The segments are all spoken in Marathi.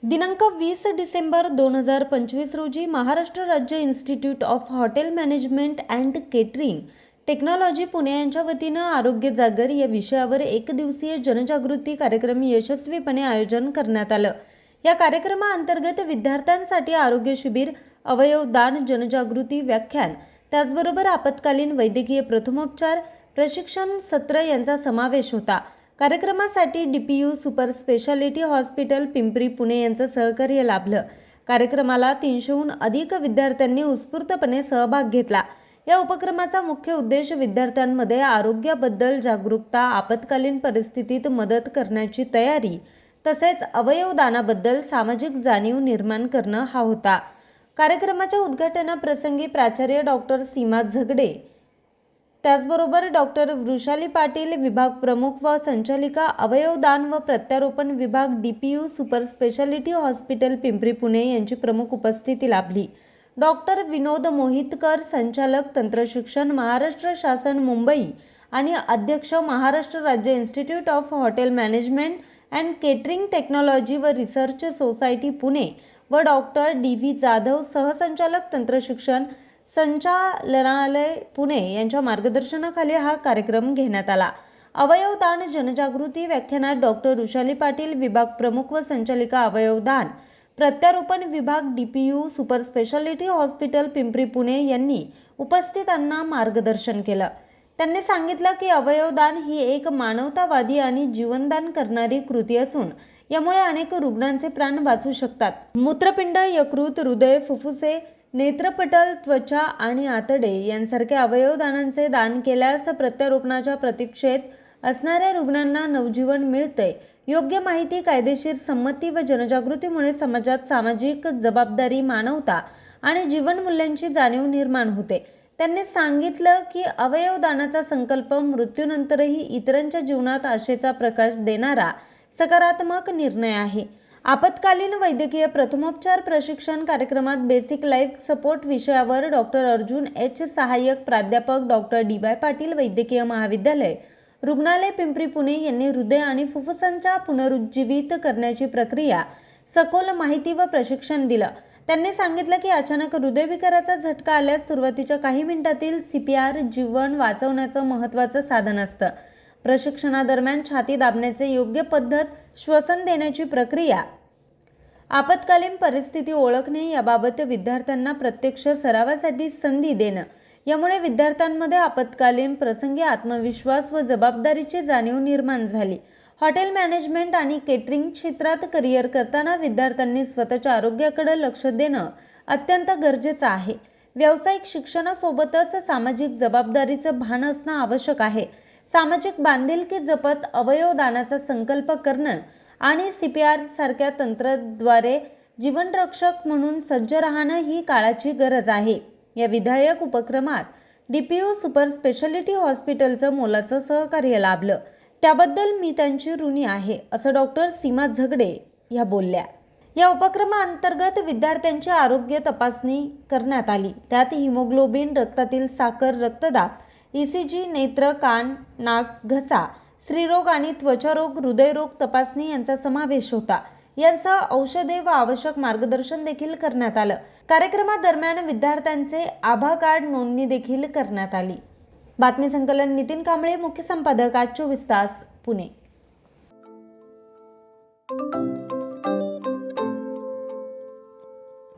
दिनांक 20 डिसेंबर 2025 रोजी महाराष्ट्र राज्य institute of hotel management and catering technology Pune यांच्या वतीनं आरोग्य जागर या विषयावर एक दिवसीय जनजागृती कार्यक्रम यशस्वीपणे आयोजन करण्यात आलं। या कार्यक्रमाअंतर्गत विद्यार्थ्यांसाठी आरोग्य शिबिर, अवयव दान जनजागृती व्याख्यान, त्याचबरोबर आपत्कालीन वैद्यकीय प्रथमोपचार प्रशिक्षण सत्र यांचा समावेश होता। कार्यक्रमासाठी DPU super speciality hospital Pimpri Pune यांचं सहकार्य लाभलं। कार्यक्रमाला 300हून अधिक विद्यार्थ्यांनी उत्स्फूर्तपणे सहभाग घेतला। या उपक्रमाचा मुख्य उद्देश विद्यार्थ्यांमध्ये आरोग्याबद्दल जागरूकता, आपत्कालीन परिस्थितीत मदत करण्याची तयारी तसेच अवयव दानाबद्दल सामाजिक जाणीव निर्माण करणं हा होता। कार्यक्रमाच्या उद्घाटनाप्रसंगी प्राचार्य डॉक्टर सीमा झगडे, त्याचबरोबर डॉक्टर वृषाली पाटील, विभाग प्रमुख व संचालिका अवयवदान व प्रत्यारोपण विभाग DPU super speciality hospital Pimpri Pune यांची प्रमुख उपस्थिती लाभली। डॉक्टर विनोद मोहितकर, संचालक तंत्रशिक्षण महाराष्ट्र शासन मुंबई आणि अध्यक्ष महाराष्ट्र राज्य institute of hotel management and catering technology व रिसर्च सोसायटी पुणे व डॉक्टर DV जाधव, सहसंचालक तंत्रशिक्षण संचालनालय पुणे यांच्या मार्गदर्शनाखाली हा कार्यक्रम घेण्यात आला। अवयवदान जनजागृती व्याख्यानात डॉक्टर वृषाली पाटील, विभाग प्रमुख व संचालिका अवयवदान प्रत्यारोपण विभाग DPU super speciality hospital Pimpri Pune यांनी उपस्थितांना मार्गदर्शन केलं। त्यांनी सांगितलं की अवयवदान ही एक मानवतावादी आणि जीवनदान करणारी कृती असून यामुळे अनेक रुग्णांचे प्राण वाचू शकतात। मूत्रपिंड, यकृत, हृदय, फुफ्फुसे, नेत्रपटल, त्वचा आणि आतडे यांसारखे अवयवदानांचे दान केल्यास प्रत्यारोपणाच्या प्रतीक्षेत असणाऱ्या रुग्णांना नवजीवन मिळते। योग्य माहिती, कायदेशीर संमती व जनजागृतीमुळे समाजात सामाजिक जबाबदारी, मानवता आणि जीवनमूल्यांची जाणीव निर्माण होते। त्यांनी सांगितलं की अवयवदानाचा संकल्प मृत्यूनंतरही इतरांच्या जीवनात आशेचा प्रकाश देणारा सकारात्मक निर्णय आहे। आपत्कालीन वैद्यकीय प्रथमोपचार प्रशिक्षण कार्यक्रमात बेसिक लाईफ सपोर्ट विषयावर डॉक्टर अर्जुन H, सहाय्यक प्राध्यापक डॉक्टर DY पाटील, वैद्यकीय महाविद्यालय रुग्णालय पिंपरी पुणे यांनी हृदय आणि फुफ्फुसांच्या पुनरुज्जीवित करण्याची प्रक्रिया, सखोल माहिती व प्रशिक्षण दिलं। त्यांनी सांगितलं की अचानक हृदयविकाराचा झटका आल्यास सुरुवातीच्या काही मिनिटातील CPR जीवन वाचवण्याचं महत्त्वाचं साधन असतं। प्रशिक्षणादरम्यान छाती दाबण्याचे योग्य पद्धत, श्वसन देण्याची प्रक्रिया, आपत्कालीन परिस्थिती ओळखणे याबाबत विद्यार्थ्यांना प्रत्यक्ष सरावासाठी संधी देणं, यामुळे विद्यार्थ्यांमध्ये आपत्कालीन प्रसंगी आत्मविश्वास व जबाबदारीची जाणीव निर्माण झाली। हॉटेल मॅनेजमेंट आणि केटरिंग क्षेत्रात करिअर करताना विद्यार्थ्यांनी स्वतःच्या आरोग्याकडे लक्ष देणं अत्यंत गरजेचं आहे। व्यावसायिक शिक्षणासोबतच सामाजिक जबाबदारीचं भान असणं आवश्यक आहे। सामाजिक बांधिलकी जपत अवयवदानाचा संकल्प करणं आणि CPR सारख्या तंत्राद्वारे जीवनरक्षक म्हणून सज्ज राहणं ही काळाची गरज आहे। या विधायक उपक्रमात DPU सुपर स्पेशालिटी हॉस्पिटलचं मोलाचं सहकार्य लाभलं, त्याबद्दल मी त्यांची ऋणी आहे, असं डॉक्टर सीमा झगडे या बोलल्या। या उपक्रमाअंतर्गत विद्यार्थ्यांची आरोग्य तपासणी करण्यात आली। त्यात हिमोग्लोबिन, रक्तातील साखर, रक्तदाब, ECG, नेत्र, कान, नाक, घसा, स्त्रीरोग आणि त्वचारोग, हृदयरोग तपासणी यांचा समावेश होता। यांसह औषधे व आवश्यक मार्गदर्शन देखील करण्यात आलं। कार्यक्रमादरम्यान विद्यार्थ्यांचे आभा कार्ड नोंदणी देखील करण्यात आली। बातमी संकलन नितीन कांबळे, मुख्य संपादक, आज 24 तास, पुणे।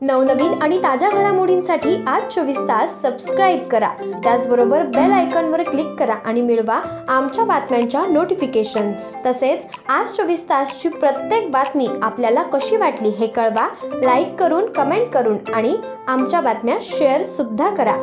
नवनवीन आणि ताज्या घडामोडींसाठी आज 24 तास सबस्क्राईब करा। त्याचबरोबर बेल आयकॉनवर क्लिक करा आणि मिळवा आमच्या बातम्यांच्या नोटिफिकेशन्स। तसेच आज 24 तासची प्रत्येक बातमी आपल्याला कशी वाटली हे कळवा, लाईक करून, कमेंट करून आणि आमच्या बातम्या शेअर सुद्धा करा।